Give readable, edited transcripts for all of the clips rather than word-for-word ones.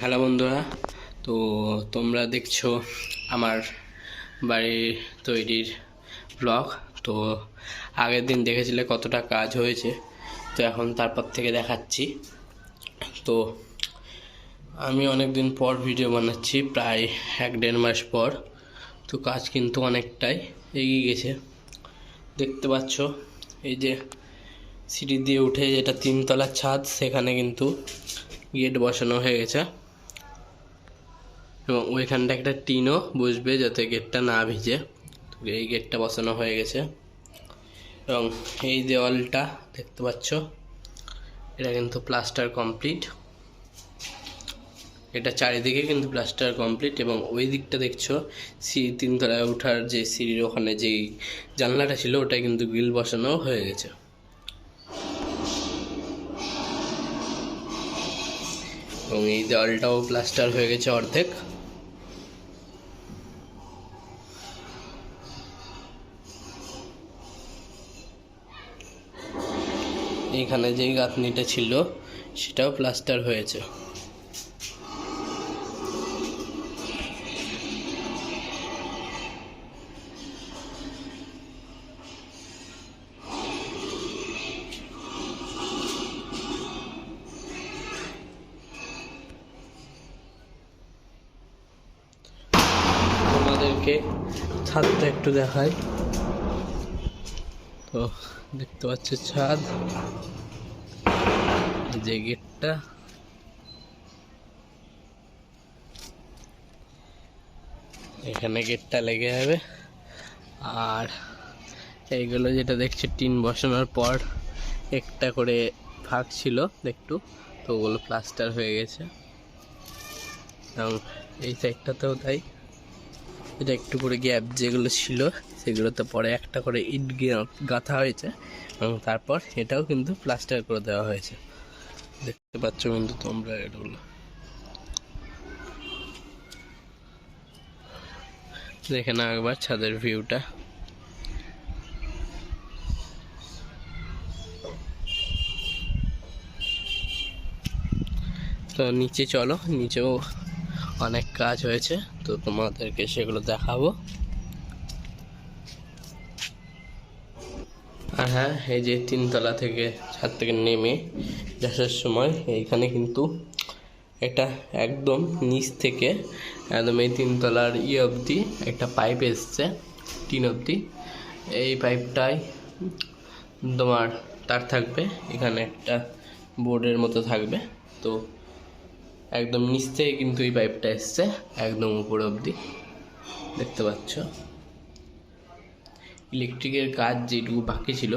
Hello বন্ধুরা, তো তোমরা দেখছো আমার বাড়ির তৈরির ব্লগ। তো আগের দিন দেখেছিলে কতটা কাজ হয়েছে, তো এখন তারপর থেকে দেখাচ্ছি। তো আমি অনেক দিন পর ভিডিও বানাচ্ছি, প্রায় 1-1.5 মাস পর। তো কাজ কিন্তু অনেকটাই এগিয়ে গেছে, দেখতে পাচ্ছ। এই যে সিঁড়ি দিয়ে উঠে যেটা 3 তলার ছাদ, সেখানে কিন্তু গেট বসানো হয়ে গেছে এবং ওইখানটা একটা টিনও বসবে যাতে গেটটা না ভিজে। তো এই গেটটা বসানো হয়ে গেছে এবং এই দেওয়ালটা দেখতে পাচ্ছ, এটা কিন্তু প্লাস্টার কমপ্লিট। এটা চারিদিকে কিন্তু প্লাস্টার কমপ্লিট এবং ওই দিকটা দেখছো সিঁড়ি 3 তলায় ওঠার যে সিঁড়ির ওখানে যেই জানলাটা ছিল, ওটা কিন্তু গ্রিল বসানো হয়ে গেছে। এবং এই দেওয়ালটাও প্লাস্টার হয়ে গেছে অর্ধেক। এইখানে যেই গাঁথনিটা ছিল সেটাও প্লাস্টার হয়েছে। তোমাদেরকে ছাদটা একটু দেখাই। তো দেখতে পাচ্ছ ছাদ, যে গেটটা, এখানে গেটটা লেগে যাবে। আর এইগুলো যেটা দেখছি টিন বসানোর পর একটা করে ফাঁক ছিল একটু, তো ওগুলো প্লাস্টার হয়ে গেছে। এবং এই সাইডটাতেও তাই, এটা একটু করে গ্যাপ যেগুলো ছিল সেগুলোতে পরে একটা করে ইট গাঁথা হয়েছে এবং তারপর এটাও কিন্তু প্লাস্টার করে দেওয়া হয়েছে। দেখতে পাচ্ছ কিন্তু তোমরা এগুলো। দেখে না একবার ছাদের ভিউটা। তো নিচে চলো, নিচেও অনেক কাজ হয়েছে, তো তোমাদেরকে সেগুলো দেখাবো। আর হ্যাঁ, এই যে 3 তলা থেকে ছাদ থেকে নেমে আসার সময় এইখানে কিন্তু এটা একদম নিচ থেকে একদম এই 3 তলার অবধি একটা পাইপ এসছে, 3 অবধি। এই পাইপটায় তোমার তার থাকবে, এখানে একটা বোর্ডের মতো থাকবে। তো একদম নিচ থেকে কিন্তু এই পাইপটা এসছে একদম উপর অবধি, দেখতে পাচ্ছ। ইলেকট্রিকের কাজ যেটুকু বাকি ছিল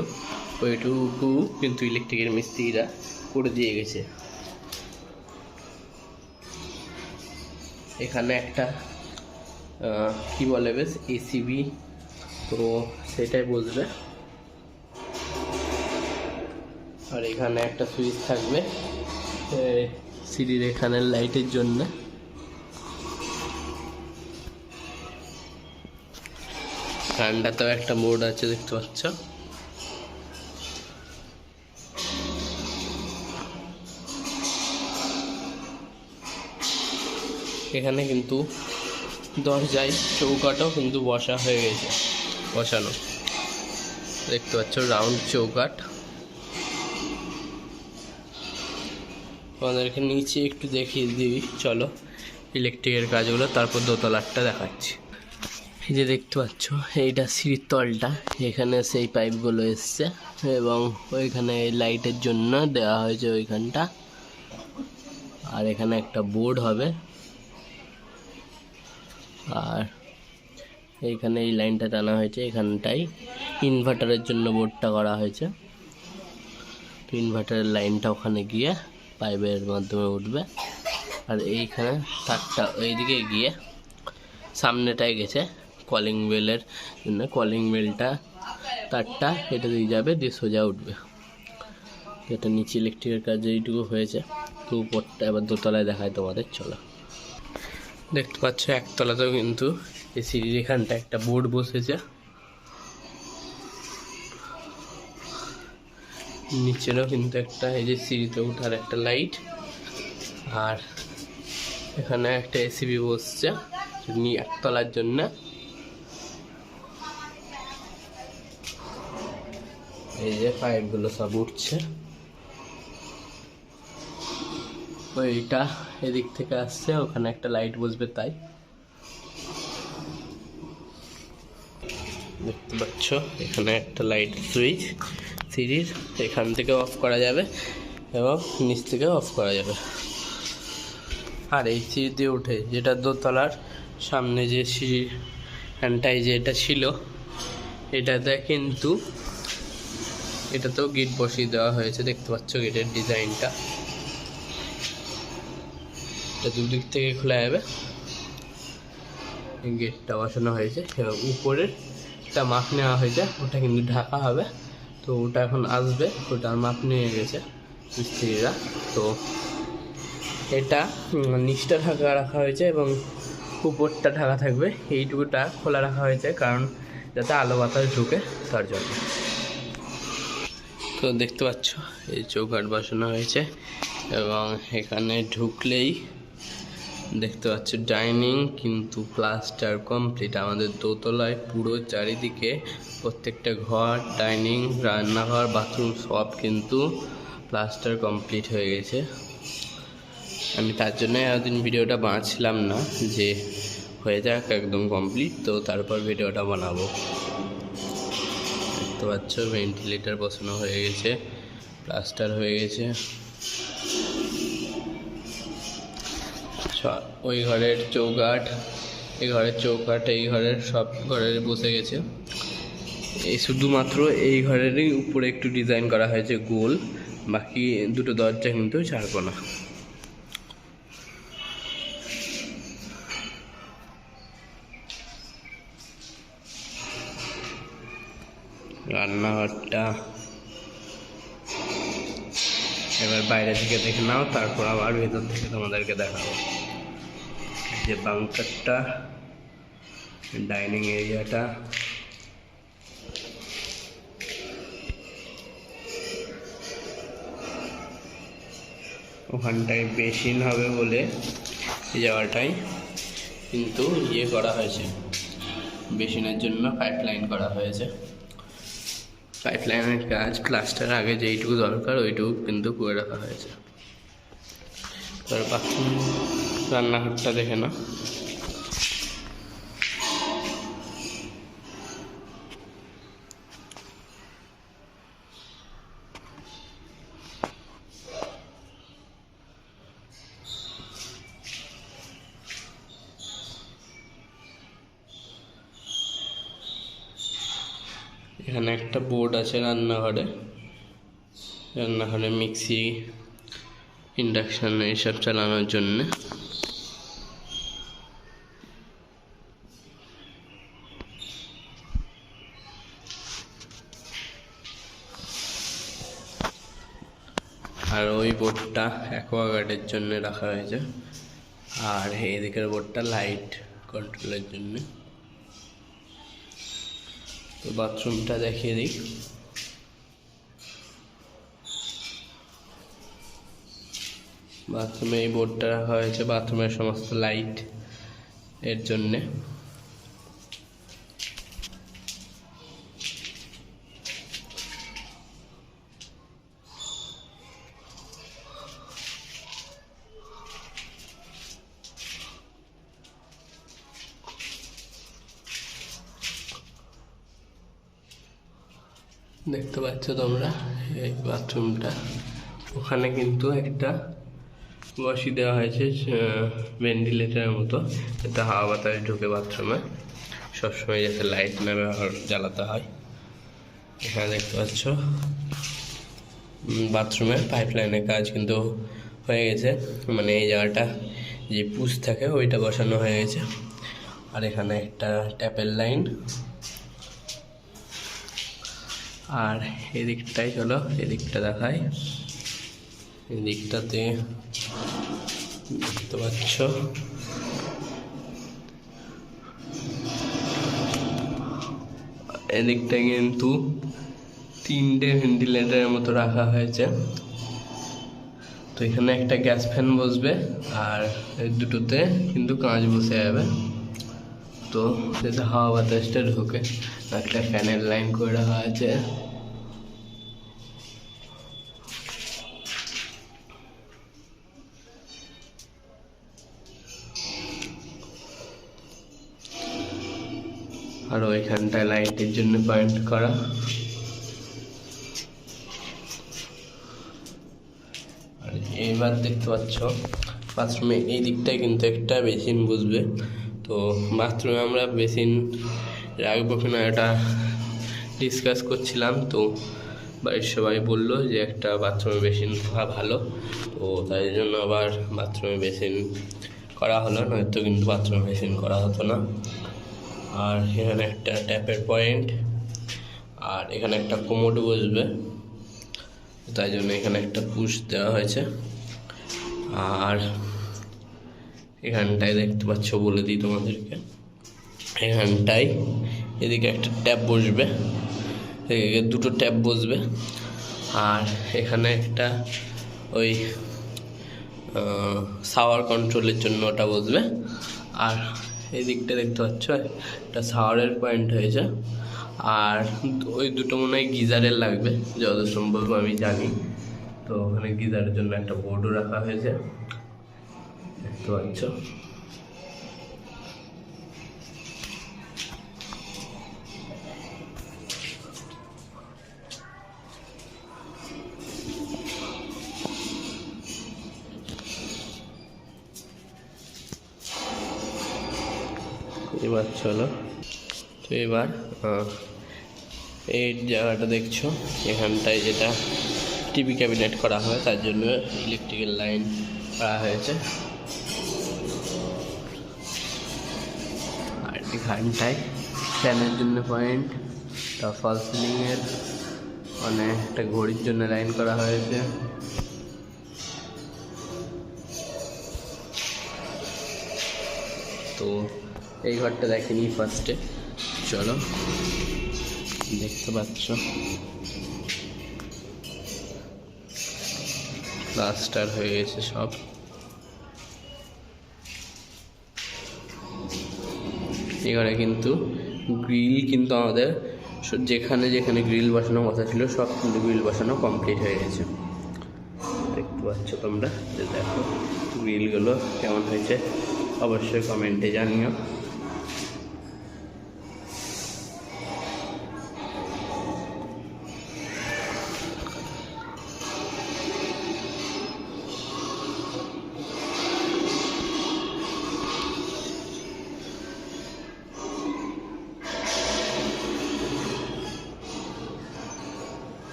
ওইটুকু কিন্তু ইলেকট্রিকের মিস্ত্রিরা করে দিয়ে গেছে। এখানে একটা কি বলে বেশ এসিবি, তো সেটাই বসবে। আর এখানে একটা সুইচ থাকবে সিঁড়ির এখানের লাইটের জন্য। ঠান্ডাতেও একটা বোর্ড আছে, দেখতে পাচ্ছ। এখানে কিন্তু দরজায় চৌকাটও কিন্তু বসানো, দেখতে পাচ্ছ, রাউন্ড চৌকাট। আমাদেরকে নিচে একটু দেখিয়ে দিই, চলো ইলেকট্রিকের কাজগুলো, তারপর দোতলারটা দেখাচ্ছি। এই যে দেখতে পাচ্ছ, এইটা সিঁড়ির তলটা, এখানে সেই পাইপগুলো এসছে এবং ওইখানে লাইটের জন্য দেওয়া হয়েছে ওইখানটা। আর এখানে একটা বোর্ড হবে, আর এইখানে এই লাইনটা টানা হয়েছে, এখানটাই ইনভার্টারের জন্য বোর্ডটা করা হয়েছে। তো ইনভার্টারের লাইনটা ওখানে গিয়ে পাইপের মাধ্যমে উঠবে। আর এইখানে তারটা ওইদিকে গিয়ে সামনেটায় গেছে কলিং বেলের জন্য, কলিং বেলটা তারটা এটা দিয়ে যাবে, দিয়ে সোজা উঠবে। এটা নিচে ইলেকট্রিকের কাজ এইটুকু হয়েছে। তো উপরটা এবার দোতলায় দেখায় তোমাদের, চলো। দেখতে পাচ্ছ একতলাতেও কিন্তু এই সিঁড়ির এখানটা একটা বোর্ড বসেছে, নিচেরও কিন্তু একটা, এই যে সিঁড়িতে ওঠার একটা লাইট। আর এখানে একটা এসিবি বসছে একতলার জন্য। এই যে পাইপগুলো সব উঠছে, ওইটা এদিক থেকে আসছে, ওখানে একটা লাইট বসবে তাই। দেখতে পাচ্ছ এখানে একটা লাইট সুইচ সিরিজ, এখান থেকে অফ করা যাবে এবং নিচ থেকে অফ করা যাবে। আর এই সিঁড়ি দিয়ে উঠে, যেটা দোতলার সামনে যে সিঁড়িটাই যেটা ছিল, এটাতে কিন্তু এটাতেও গেট বসিয়ে দেওয়া হয়েছে। দেখতে পাচ্ছ গেটের ডিজাইনটা, এটা দুদিক থেকে খোলা যাবে। গেটটা বসানো হয়েছে এবং উপরের একটা মাপ নেওয়া হয়েছে, ওটা কিন্তু ঢাকা হবে। তো ওটা এখন আসবে, ওটার মাপ নিয়ে গেছে মিস্ত্রিরা। তো এটা নিচটা ঢাকা রাখা হয়েছে এবং উপরটা ঢাকা থাকবে। এইটুকুটা খোলা রাখা হয়েছে কারণ যাতে আলো বাতাস ঢুকে, তার জন্য। তো দেখতে পাচ্ছ এই চৌকাঠ বসানো হয়েছে এবং এখানে ঢুকলেই দেখতে পাচ্ছ ডাইনিং, কিন্তু প্লাস্টার কমপ্লিট। আমাদের দোতলায় পুরো চারিদিকে প্রত্যেকটা ঘর, ডাইনিং, রান্নাঘর, বাথরুম সব কিন্তু প্লাস্টার কমপ্লিট হয়ে গেছে। আমি তার জন্য এতদিন ভিডিওটা বানাচ্ছিলাম না, যে হয়ে যাক একদম কমপ্লিট, তো তারপর ভিডিওটা বানাবো। দেখতে পাচ্ছ ভেন্টিলেটর বসানো হয়ে গেছে, প্লাস্টার হয়ে গেছে। ওই ঘরের চৌকাঠ, এই ঘরের চৌকাঠ, এই ঘরের সব ঘরের বসে গেছে। এই শুধুমাত্র এই ঘরেরই উপরে একটু ডিজাইন করা হয়েছে গোল, বাকি দুটো দরজা কিন্তু ছাড়বো না। রান্নাঘরটা এবার বাইরে থেকে দেখে নাও, তারপর আবার ভেতর থেকে তোমাদেরকে দেখাবো। যে বাংকারটা, ডাইনিং এরিয়াটা, ওখানটায় বেসিন হবে বলে এই জায়গাটায় কিন্তু করা হয়েছে, বেসিনের জন্য পাইপলাইন করা হয়েছে। পাইপলাইনের কাজ প্লাস্টার আগে যেইটুকু দরকার ওইটুকু কিন্তু করে রাখা হয়েছে। তার বাথরুম, রান্নাঘরটা দেখে না। এখানে একটা বোর্ড আছে রান্নাঘরে, রান্নাঘরে মিক্সি, ইন্ডাকশান এইসব চালানোর জন্যে। আর ওই বোর্ডটা অ্যাকোয়াগার্ডের জন্য রাখা হয়েছে, আর এদিকের বোর্ডটা লাইট কন্ট্রোলের জন্য। তো বাথরুমটা দেখিয়ে দিই। বাথরুমে এই বোর্ডটা রাখা হয়েছে বাথরুমের সমস্ত লাইট এর জন্যে। দেখতে পাচ্ছ তোমরা এই বাথরুমটা, ওখানে কিন্তু একটা বসিয়ে দেওয়া হয়েছে ভেন্টিলেটরের মতো, যাতে হাওয়া বাতাস ঢুকে বাথরুমে, সবসময় যাতে লাইট না জ্বালাতে হয়। এখানে দেখতে পাচ্ছ বাথরুমের পাইপলাইনের কাজ কিন্তু হয়ে গেছে, মানে এই জায়গাটা যে পুশ থাকে ওইটা বসানো হয়ে গেছে। আর এখানে একটা ট্যাপের লাইন, আর এদিকটাই চলো এদিকটা দেখায়। এদিকটাতে দেখতে পাচ্ছ এদিকটা কিন্তু তিনটে ভেন্টিলেটরের মতো রাখা হয়েছে। তো এখানে একটা গ্যাস ফ্যান বসবে আর এই দুটোতে কিন্তু কাঁচ বসে যাবে, তো যাতে হাওয়া বাতাসটা ঢোকে। একটা ফ্যানের লাইন করে রাখা আছে। আর ওইখানটায় লাইটের জন্য পয়েন্ট করা। আর এইবার দেখতে পাচ্ছ বাথরুমে এই দিকটায় কিন্তু একটা বেসিন বসবে। তো বাথরুমে আমরা বেসিন রাখবো কিনা এটা ডিসকাস করছিলাম, তো বাড়ির সবাই বললো যে একটা বাথরুমে বেসিন থাকা ভালো, তো তাই জন্য আবার বাথরুমে বেসিন করা হলো, নয়তো কিন্তু বাথরুমে বেসিন করা হতো না। আর এখানে একটা ট্যাপের পয়েন্ট, আর এখানে একটা কোমোড বসবে, তাই জন্য এখানে একটা পুশ দেওয়া হয়েছে। আর এখানটায় দেখতে পাচ্ছ, বলে দিই তোমাদেরকে, এখানটায় এদিকে একটা ট্যাপ বসবে, এদিকে দুটো ট্যাপ বসবে। আর এখানে একটা ওই শাওয়ার কন্ট্রোলের জন্য ওটা বসবে। আর এই দিকটা দেখতে পাচ্ছ একটা শাওয়ারের পয়েন্ট হয়েছে। আর ওই দুটো মনে হয় গিজারের লাগবে যত সম্ভব আমি জানি, তো ওখানে গিজারের জন্য একটা বোর্ডও রাখা হয়েছে, দেখতে পাচ্ছ। এবার চলো, তো এবার এই জায়গাটা দেখছো, এখানটায় যেটা টিভি ক্যাবিনেট করা হয় তার জন্য ইলেকট্রিক্যাল লাইন করা হয়েছে। আর এখানটায় ফ্যানের জন্য পয়েন্ট, তা ফল সিলিংয়ের মানে একটা ঘড়ির জন্য লাইন করা হয়েছে। তো এই ঘরটা দেখিনি ফার্স্টে, চলো দেখতে পাচ্ছ প্লাস্টার হয়ে গেছে সব। এখানে কিন্তু গ্রিল কিন্তু আমাদের যেখানে যেখানে গ্রিল বসানো কথা ছিল সব কিন্তু গ্রিল বসানো কমপ্লিট হয়ে গেছে, দেখতে পাচ্ছ তোমরা। যে দেখো গ্রিলগুলো কেমন হয়েছে অবশ্যই কমেন্টে জানিও।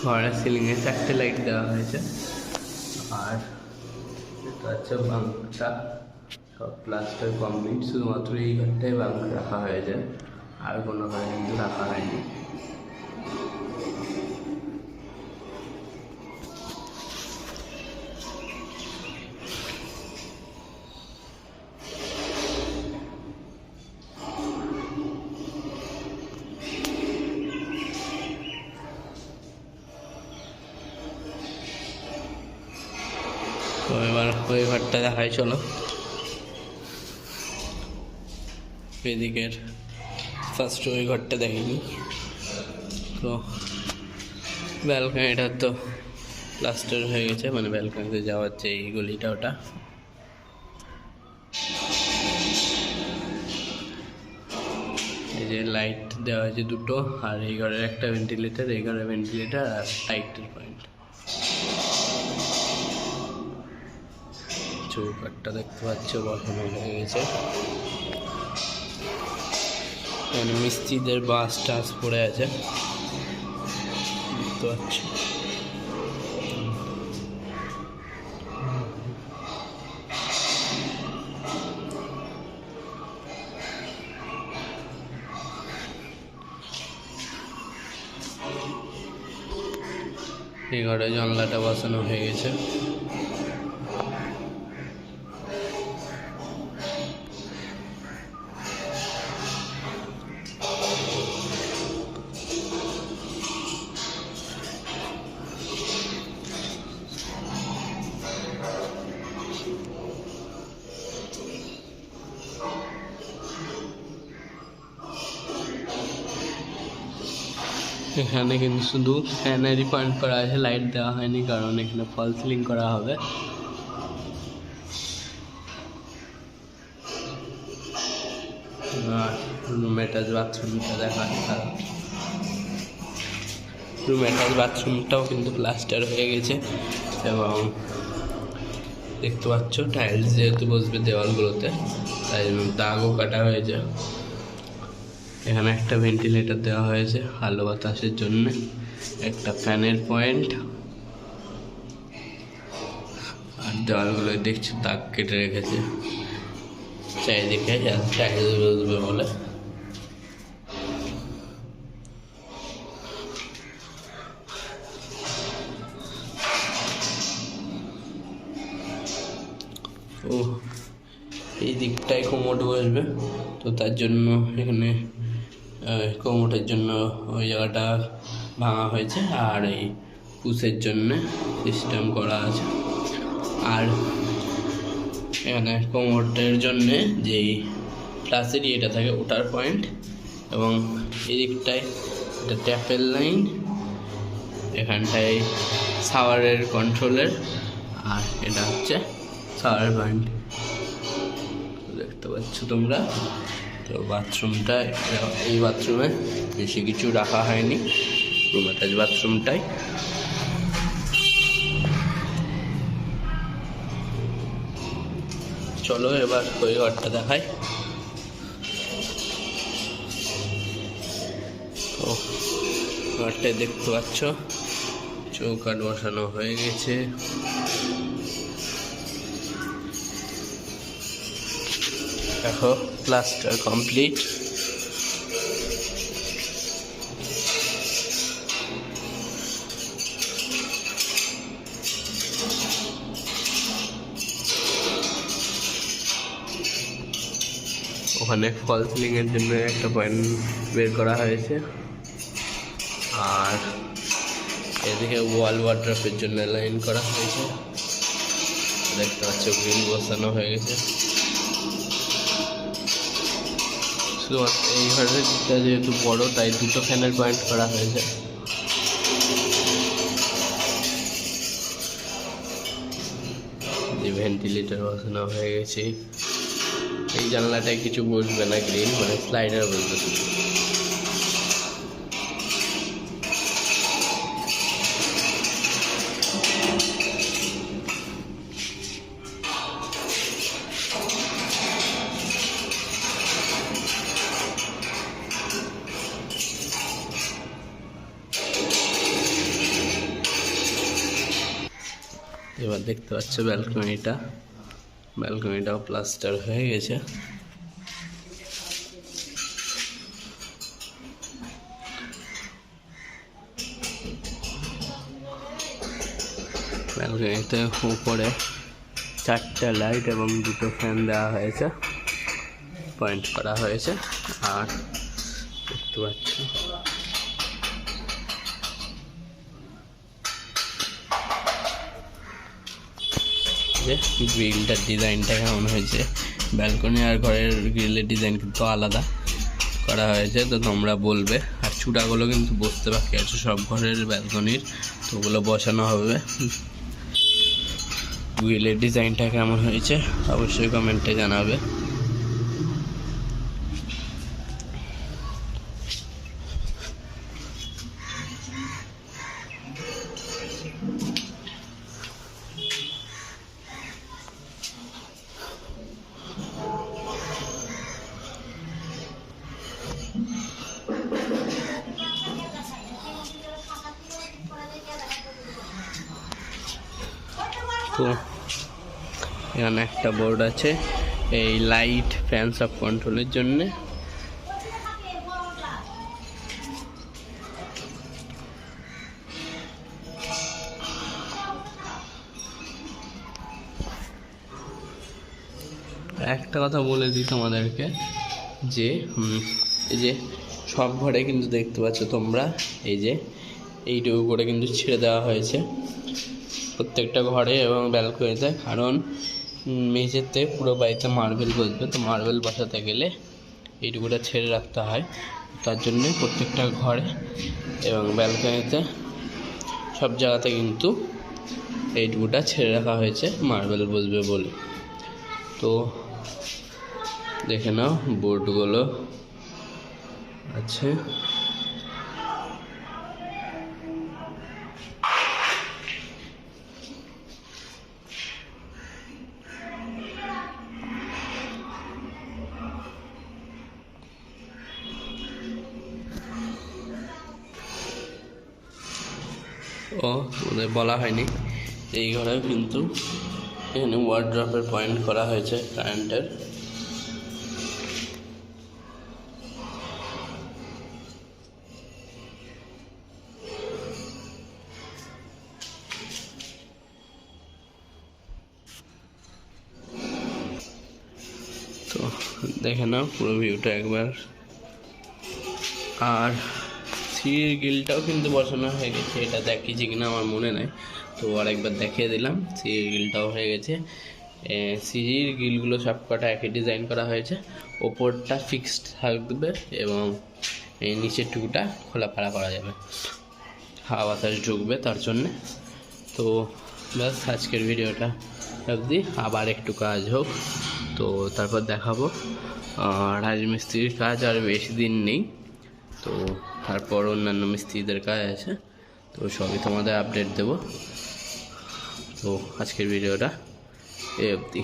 ঘরের সিলিংয়ে 4টে লাইট দেওয়া হয়েছে। আর এটা হচ্ছে বাঙ্কটা সব প্লাস্টার কমপ্লিট, শুধুমাত্র এই ঘরটায় বাঙ্ক রাখা হয়েছে, আর কোনো ঘরে কিন্তু রাখা হয়নি। তো এবার ওই ঘরটা দেখাই, চলো। এদিকের ফার্স্ট ওই ঘরটা দেখিনি, তো ব্যালকনিটা তো প্লাস্টার হয়ে গেছে, মানে ব্যালকনিতে যাওয়ার যে এই গলিটা ওটা। এই যে লাইট দেওয়া হয়েছে দুটো, আর এই ঘরের একটা ভেন্টিলেটার, এই ঘরের ভেন্টিলেটার আর লাইটের পয়েন্ট। চৌকাঠটা দেখতে পাচ্ছ বসানো হয়ে গেছে, মানে মিস্ত্রিদের বাস টাস পড়ে আছে, দেখতে পাচ্ছ। এই ঘরে জানলাটা বসানো হয়ে গেছে। এখানে কিন্তু শুধু ফ্যানেরই পয়েন্ট করা আছে, লাইট দেওয়া হয়নি কারণ এখানে ফল সিলিং করা হবে। রুম অ্যাটাচ বাথরুমটা দেখা, রুম অ্যাটাচ বাথরুমটাও কিন্তু প্লাস্টার হয়ে গেছে এবং দেখতে পাচ্ছ টাইলস যেহেতু বসবে দেওয়ালগুলোতে তাই জন্য দাগও কাটা হয়েছে। এখানে একটা ভেন্টিলেটর দেওয়া হয়েছে আলো বাতাসের জন্য, একটা ফ্যানের পয়েন্ট, আর দেওয়ালগুলো দেখছি দাগ কেটে রেখেছে চারিদিকে টাইলস বসবে বলে। ও এই দিকটায় কোমোড বসবে, তো তার জন্য এখানে কোমোটের জন্য ওই জায়গাটা ভাঙা হয়েছে আর এই পুষের জন্য সিস্টেম করা আছে। আর এখানে কোমোটের জন্যে যেই প্লাসের ইয়েটা থাকে ওটার পয়েন্ট, এবং এই দিকটায় এটা ট্যাপের লাইন, এখানটায় শাওয়ারের কন্ট্রোলের, আর এটা হচ্ছে শাওয়ারের পয়েন্ট দেখতে পাচ্ছ তোমরা। তো বাথরুমটা, এই বাথরুমে বেশি কিছু রাখা হয়নি, রুম অ্যাটাচ বাথরুমটাই। চলো এবার ওই ঘরটা দেখাই। তো ঘরটায় দেখতে পাচ্ছ চৌকাঠ বসানো হয়ে গেছে, দেখো প্লাস্টার কমপ্লিট। ওখানে ফল সিলিং এর জন্য একটা পয়েন্ট বের করা হয়েছে, আর এদিকে ওয়াল ওয়ার্ড্রপের জন্য লাইন করা হয়েছে, দেখতে পাচ্ছ গ্রিল বসানো হয়ে গেছে। এই ঘরের দিকটা যেহেতু বড় তাই দুটো ফ্যানের পয়েন্ট করা হয়েছে। ভেন্টিলেটর বসানো হয়ে গেছে। এই জানলাটায় কিছু বসবে না, গ্রিল মানে স্লাইডার বসবে শুধু। এবার দেখতে পাচ্ছ ব্যালকনিটাও প্লাস্টার হয়ে গেছে। ব্যালকনিতে উপরে 4টে লাইট এবং 2টো ফ্যান দেওয়া হয়েছে, পয়েন্ট করা হয়েছে। আর দেখতে পাচ্ছ যে গ্রিলটার ডিজাইনটা কেমন হয়েছে। ব্যালকনি আর ঘরের গ্রিলের ডিজাইন কিন্তু আলাদা করা হয়েছে, তো তোমরা বলবে। আর চূড়াগুলো কিন্তু বসতে বাকি আছে সব ঘরের ব্যালকনির, তো ওগুলো বসানো হবে। গ্রিলের ডিজাইনটা কেমন হয়েছে অবশ্যই কমেন্টে জানাবে। তো এখানে একটা বোর্ড আছে এই লাইট ফ্যান সব কন্ট্রোলের জন্যে। একটা কথা বলে দিই তোমাদেরকে যে এই যে সব ঘরে কিন্তু দেখতে পাচ্ছ তোমরা, এই যে এইটুকু করে কিন্তু ছেড়ে দেওয়া হয়েছে প্রত্যেকটা ঘরে এবং ব্যালকনিতে, কারণ মেঝেতে পুরো বাড়িতে মার্বেল বসবে, তো মার্বেল বসাতে গেলে এইটুকুটা ছেড়ে রাখতে হয়। তার জন্যে প্রত্যেকটা ঘরে এবং ব্যালকনিতে সব জায়গাতে কিন্তু এইটুকুটা ছেড়ে রাখা হয়েছে মার্বেল বসবে বলে। তো দেখে নাও বোর্ডগুলো আছে। ওদের বলা হয়নি, এই ঘরেও কিন্তু এখানে ওয়ার্ড্রপের পয়েন্ট করা হয়েছে কারেন্টের। তো দেখে নাও পুরো ভিউটা একবার। আর সিঁড়ির গ্রিলটাও কিন্তু বসানো হয়ে গেছে, এটা দেখিয়েছি কিনা আমার মনে নাই, তো আরেকবার দেখিয়ে দিলাম। সিঁড়ির গ্রিলটাও হয়ে গেছে। সিঁড়ির গ্রিলগুলো সব কটা একই ডিজাইন করা হয়েছে, ওপরটা ফিক্সড থাকবে এবং এই নিচের টুকুটা খোলাফাড়া করা যাবে, হাওয়া বাতাস ঢুকবে তার জন্যে। তো ব্যাস আজকের ভিডিওটা অবধি, আবার একটু কাজ হোক তো তারপর দেখাবো। রাজমিস্ত্রির কাজ আর বেশি দিন নেই, তো তারপর অন্যান্য মিস্ত্রিদের কাজ আছে, তো সবই তোমাদের আপডেট দেব। তো আজকের ভিডিওটা এই অবধি।